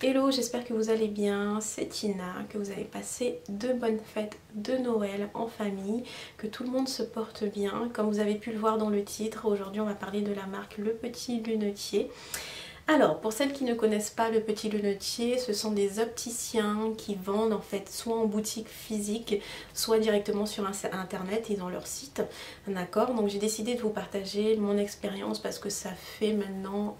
Hello, j'espère que vous allez bien, c'est Tina, que vous avez passé de bonnes fêtes de Noël en famille, que tout le monde se porte bien. Comme vous avez pu le voir dans le titre, aujourd'hui on va parler de la marque Le Petit Lunetier. Alors, pour celles qui ne connaissent pas Le Petit Lunetier, ce sont des opticiens qui vendent en fait soit en boutique physique, soit directement sur internet, ils ont leur site, d'accord. Donc j'ai décidé de vous partager mon expérience parce que ça fait maintenant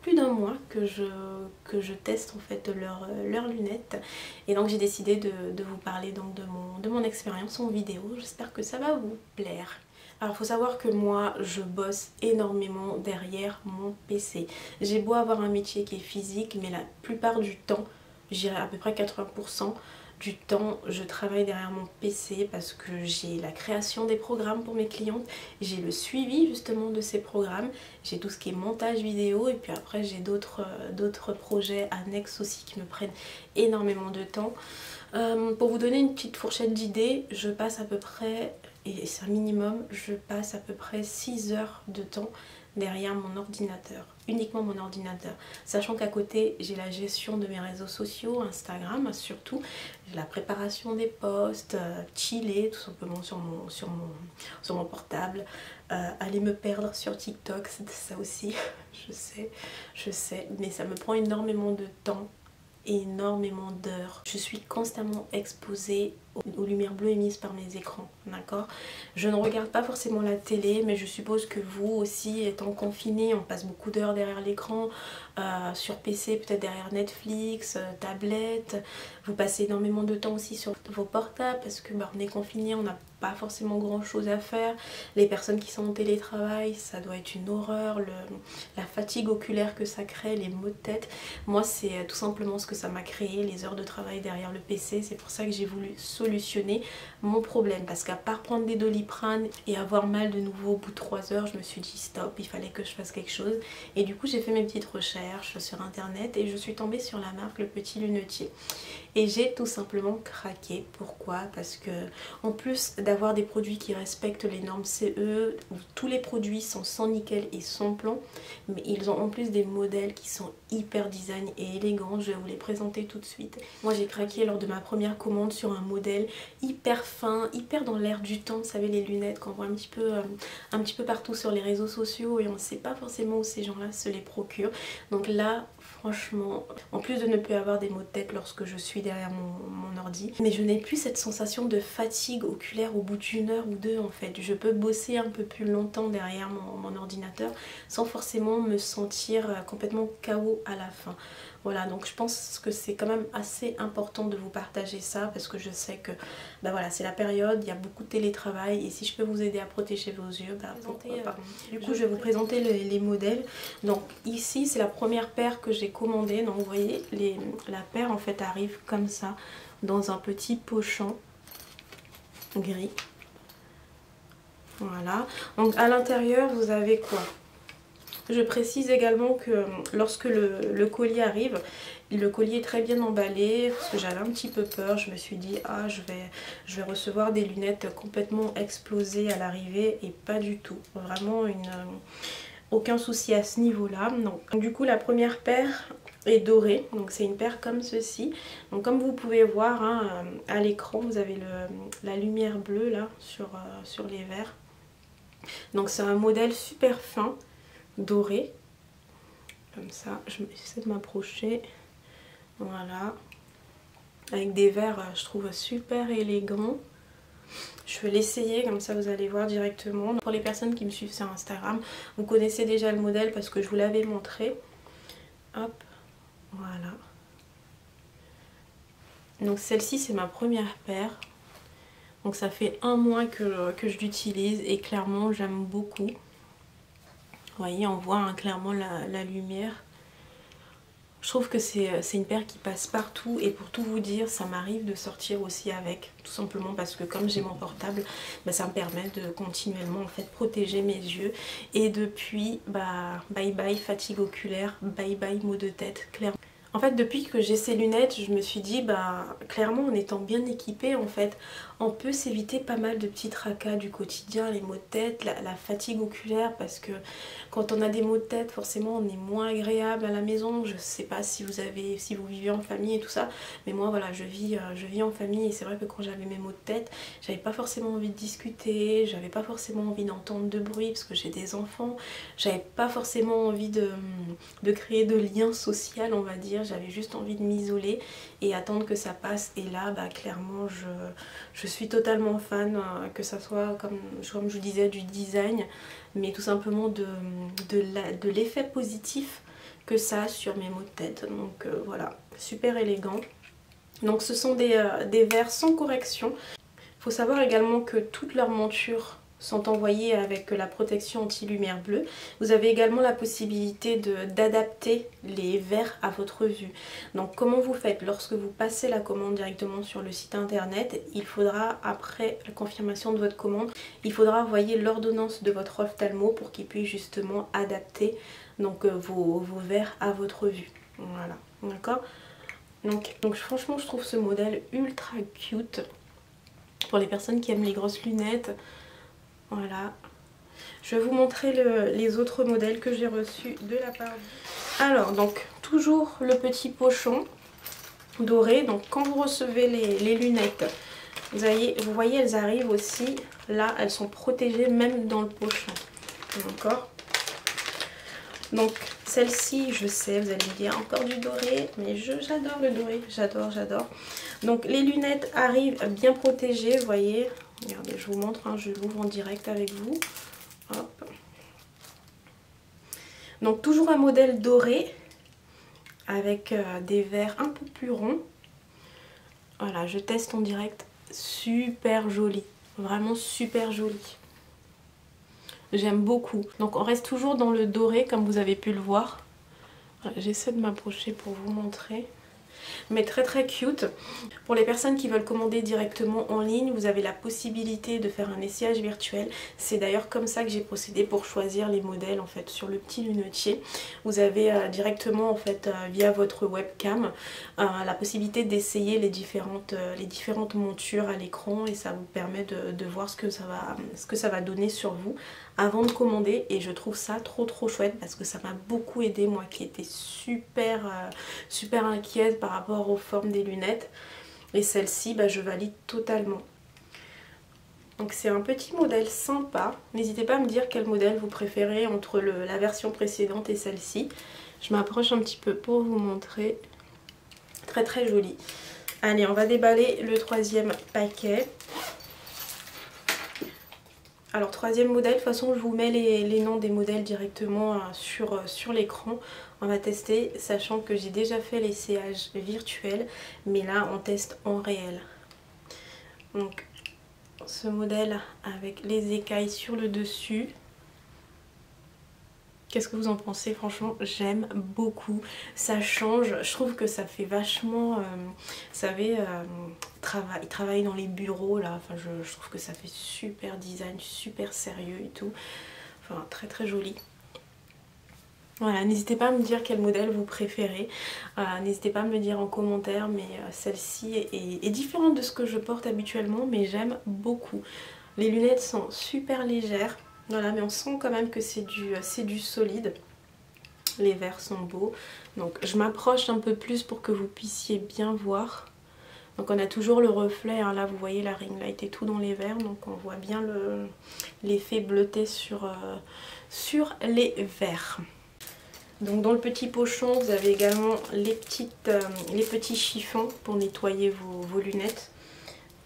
plus d'un mois que je teste en fait leurs lunettes, et donc j'ai décidé de vous parler donc de mon expérience en vidéo. J'espère que ça va vous plaire. Alors il faut savoir que moi je bosse énormément derrière mon PC. J'ai beau avoir un métier qui est physique, mais la plupart du temps, je dirais à peu près 80% du temps, je travaille derrière mon PC parce que j'ai la création des programmes pour mes clientes, j'ai le suivi justement de ces programmes, j'ai tout ce qui est montage vidéo, et puis après j'ai d'autres projets annexes aussi qui me prennent énormément de temps. Pour vous donner une petite fourchette d'idées, je passe à peu près, et c'est un minimum, je passe à peu près 6 heures de temps derrière mon ordinateur, uniquement mon ordinateur, sachant qu'à côté j'ai la gestion de mes réseaux sociaux, Instagram surtout, la préparation des posts, chiller tout simplement sur mon portable, aller me perdre sur TikTok, c'est ça aussi, je sais, mais ça me prend énormément de temps, énormément d'heures. Je suis constamment exposée aux lumières bleues émises par mes écrans, d'accord. Je ne regarde pas forcément la télé, mais je suppose que vous aussi, étant confiné, on passe beaucoup d'heures derrière l'écran, sur PC, peut-être derrière Netflix, tablette. Vous passez énormément de temps aussi sur vos portables parce que on est confiné, on n'a pas forcément grand chose à faire. Les personnes qui sont en télétravail, ça doit être une horreur, la fatigue oculaire que ça crée, les maux de tête. Moi c'est tout simplement ce que ça m'a créé, les heures de travail derrière le PC. C'est pour ça que j'ai voulu solutionner mon problème, parce qu'à part prendre des Doliprane et avoir mal de nouveau au bout de 3 heures, je me suis dit stop, il fallait que je fasse quelque chose. Et du coup j'ai fait mes petites recherches sur internet et je suis tombée sur la marque Le Petit Lunetier. Et j'ai tout simplement craqué. Pourquoi? Parce que en plus d'avoir des produits qui respectent les normes CE, où tous les produits sont sans nickel et sans plomb, mais ils ont en plus des modèles qui sont hyper design et élégants. Je vais vous les présenter tout de suite. Moi j'ai craqué lors de ma première commande sur un modèle hyper fin, hyper dans l'air du temps. Vous savez, les lunettes qu'on voit un petit peu partout sur les réseaux sociaux et on ne sait pas forcément où ces gens-là se les procurent. Donc là, franchement, en plus de ne plus avoir des maux de tête lorsque je suis derrière mon ordi, mais je n'ai plus cette sensation de fatigue oculaire au bout d'une heure ou deux en fait. Je peux bosser un peu plus longtemps derrière mon ordinateur sans forcément me sentir complètement KO à la fin. Voilà, donc je pense que c'est quand même assez important de vous partager ça parce que je sais que voilà, c'est la période, il y a beaucoup de télétravail et si je peux vous aider à protéger vos yeux, pourquoi pas. Du coup je vais vous présenter les modèles. Donc ici c'est la première paire que j'ai commandée. Donc vous voyez, la paire en fait arrive comme ça dans un petit pochon gris. Voilà, donc à l'intérieur vous avez quoi? Je précise également que lorsque le colis arrive, le colis est très bien emballé parce que j'avais un petit peu peur. Je me suis dit ah je vais recevoir des lunettes complètement explosées à l'arrivée, et pas du tout. Vraiment aucun souci à ce niveau-là. Donc du coup la première paire est dorée, donc c'est une paire comme ceci. Donc comme vous pouvez voir hein, à l'écran vous avez la lumière bleue là sur les verres. Donc c'est un modèle super fin, doré, comme ça. J'essaie de m'approcher, voilà, avec des verres je trouve super élégants. Je vais l'essayer, comme ça vous allez voir directement. Pour les personnes qui me suivent sur Instagram, vous connaissez déjà le modèle parce que je vous l'avais montré. Hop, voilà. Donc celle-ci c'est ma première paire. Donc ça fait un mois que je l'utilise et clairement j'aime beaucoup. Vous voyez, on voit hein, clairement la lumière. Je trouve que c'est une paire qui passe partout, et pour tout vous dire, ça m'arrive de sortir aussi avec, tout simplement parce que comme j'ai mon portable, ça me permet de continuellement en fait protéger mes yeux. Et depuis, bye bye fatigue oculaire, bye bye maux de tête, clairement. En fait, depuis que j'ai ces lunettes, je me suis dit, bah clairement en étant bien équipée, en fait, on peut s'éviter pas mal de petits tracas du quotidien, les maux de tête, la fatigue oculaire, parce que quand on a des maux de tête, forcément on est moins agréable à la maison. Je sais pas si vous vivez en famille et tout ça, mais moi voilà, je vis en famille et c'est vrai que quand j'avais mes maux de tête, j'avais pas forcément envie de discuter, j'avais pas forcément envie d'entendre de bruit parce que j'ai des enfants, j'avais pas forcément envie de créer de liens sociaux, on va dire, j'avais juste envie de m'isoler et attendre que ça passe. Et là, bah clairement, je suis totalement fan, que ça soit comme je vous disais du design, mais tout simplement de l'effet positif que ça a sur mes maux de tête. Donc voilà, super élégant. Donc ce sont des verres sans correction. Il faut savoir également que toutes leurs montures sont envoyées avec la protection anti-lumière bleue. Vous avez également la possibilité d'adapter les verres à votre vue. Donc comment vous faites? Lorsque vous passez la commande directement sur le site internet, il faudra, après la confirmation de votre commande, il faudra envoyer l'ordonnance de votre ophtalmo pour qu'il puisse justement adapter donc, vos verres à votre vue. Voilà, d'accord? Donc franchement, je trouve ce modèle ultra cute pour les personnes qui aiment les grosses lunettes. Voilà. Je vais vous montrer les autres modèles que j'ai reçus de la part de... Alors, donc, toujours le petit pochon doré. Donc, quand vous recevez les lunettes, vous voyez, elles arrivent aussi. Là, elles sont protégées même dans le pochon. D'accord? Donc, celle-ci, je sais, vous allez me dire encore du doré, mais j'adore le doré. J'adore. Donc, les lunettes arrivent bien protégées, vous voyez. Regardez, je vous montre, hein, je l'ouvre en direct avec vous. Hop. Donc toujours un modèle doré avec des verres un peu plus ronds. Voilà, je teste en direct. Super joli, vraiment super joli. J'aime beaucoup. Donc on reste toujours dans le doré comme vous avez pu le voir. Voilà, j'essaie de m'approcher pour vous montrer. Mais très cute. Pour les personnes qui veulent commander directement en ligne, vous avez la possibilité de faire un essayage virtuel. C'est d'ailleurs comme ça que j'ai procédé pour choisir les modèles en fait sur le petit lunetier. Vous avez directement en fait via votre webcam la possibilité d'essayer les différentes montures à l'écran et ça vous permet de voir ce que ça va donner sur vous avant de commander. Et je trouve ça trop chouette parce que ça m'a beaucoup aidé, moi qui étais super inquiète par rapport aux formes des lunettes. Et celle-ci, bah, je valide totalement. Donc c'est un petit modèle sympa. N'hésitez pas à me dire quel modèle vous préférez entre la version précédente et celle-ci. Je m'approche un petit peu pour vous montrer. Très joli. Allez, on va déballer le troisième paquet. Alors troisième modèle, de toute façon je vous mets les noms des modèles directement sur l'écran. On va tester, sachant que j'ai déjà fait l'essayage virtuel, mais là on teste en réel. Donc ce modèle avec les écailles sur le dessus. Qu'est-ce que vous en pensez? Franchement, j'aime beaucoup. Ça change. Je trouve que ça fait vachement... vous savez, travailler dans les bureaux, là. Enfin, je trouve que ça fait super design, super sérieux et tout. Enfin, très joli. Voilà, n'hésitez pas à me dire quel modèle vous préférez. N'hésitez pas à me le dire en commentaire, mais celle-ci est différente de ce que je porte habituellement, mais j'aime beaucoup. Les lunettes sont super légères. Voilà, mais on sent quand même que c'est du solide. Les verres sont beaux. Donc je m'approche un peu plus pour que vous puissiez bien voir. Donc on a toujours le reflet, hein. Là vous voyez la ring light et tout dans les verres. Donc on voit bien l'effet bleuté sur les verres. Donc dans le petit pochon, vous avez également les petits chiffons pour nettoyer vos lunettes.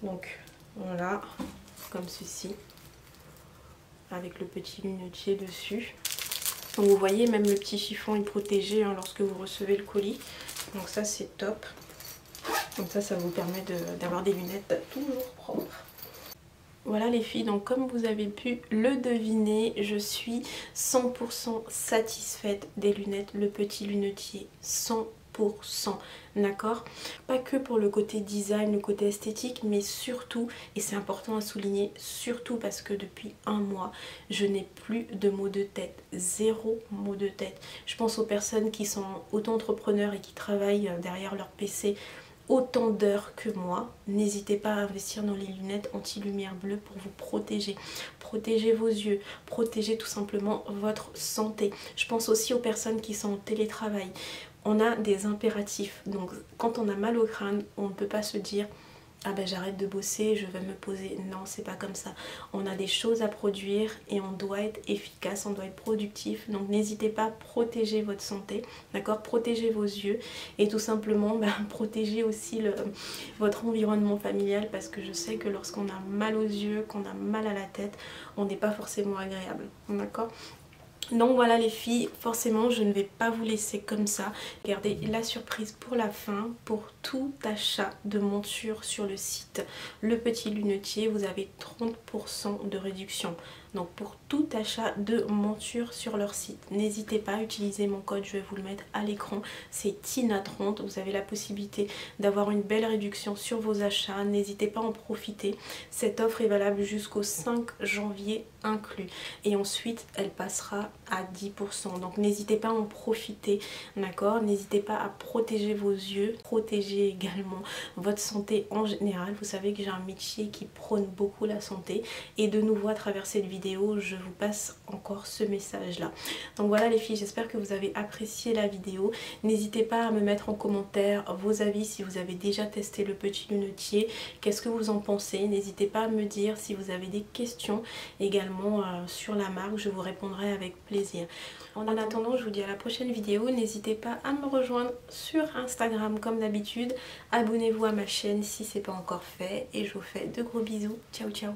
Donc voilà, comme ceci, avec le petit lunetier dessus. Donc vous voyez, même le petit chiffon est protégé hein, lorsque vous recevez le colis. Donc ça c'est top. Comme ça vous permet d'avoir des lunettes toujours propres. Voilà les filles, donc comme vous avez pu le deviner, je suis 100% satisfaite des lunettes, le petit lunetier 100%. 100%, d'accord? Pas que pour le côté design, le côté esthétique, mais surtout, et c'est important à souligner, surtout parce que depuis un mois, je n'ai plus de maux de tête, zéro maux de tête. Je pense aux personnes qui sont auto-entrepreneurs et qui travaillent derrière leur PC autant d'heures que moi. N'hésitez pas à investir dans les lunettes anti-lumière bleue pour vous protéger. Protéger vos yeux, protéger tout simplement votre santé. Je pense aussi aux personnes qui sont en télétravail. On a des impératifs. Donc quand on a mal au crâne, on ne peut pas se dire ah ben j'arrête de bosser, je vais me poser. Non, c'est pas comme ça. On a des choses à produire et on doit être efficace, on doit être productif. Donc n'hésitez pas à protéger votre santé, d'accord? Protégez vos yeux et tout simplement protéger aussi votre environnement familial, parce que je sais que lorsqu'on a mal aux yeux, qu'on a mal à la tête, on n'est pas forcément agréable, d'accord? Donc voilà les filles, forcément je ne vais pas vous laisser comme ça. Gardez la surprise pour la fin. Pour tout achat de monture sur le site Le Petit Lunetier, vous avez 30% de réduction. Donc pour tout achat de monture sur leur site, n'hésitez pas à utiliser mon code, je vais vous le mettre à l'écran, c'est TINA30. Vous avez la possibilité d'avoir une belle réduction sur vos achats, n'hésitez pas à en profiter. Cette offre est valable jusqu'au 5 janvier inclus et ensuite elle passera à 10%. Donc n'hésitez pas à en profiter, d'accord? N'hésitez pas à protéger vos yeux, protéger également votre santé en général. Vous savez que j'ai un métier qui prône beaucoup la santé et de nouveau à travers cette vidéo je vous passe encore ce message là. Donc voilà les filles, j'espère que vous avez apprécié la vidéo. N'hésitez pas à me mettre en commentaire vos avis si vous avez déjà testé le Petit Lunetier, qu'est-ce que vous en pensez. N'hésitez pas à me dire si vous avez des questions également sur la marque, je vous répondrai avec plaisir. En attendant, je vous dis à la prochaine vidéo. N'hésitez pas à me rejoindre sur Instagram comme d'habitude. Abonnez-vous à ma chaîne si ce n'est pas encore fait et je vous fais de gros bisous. Ciao ciao.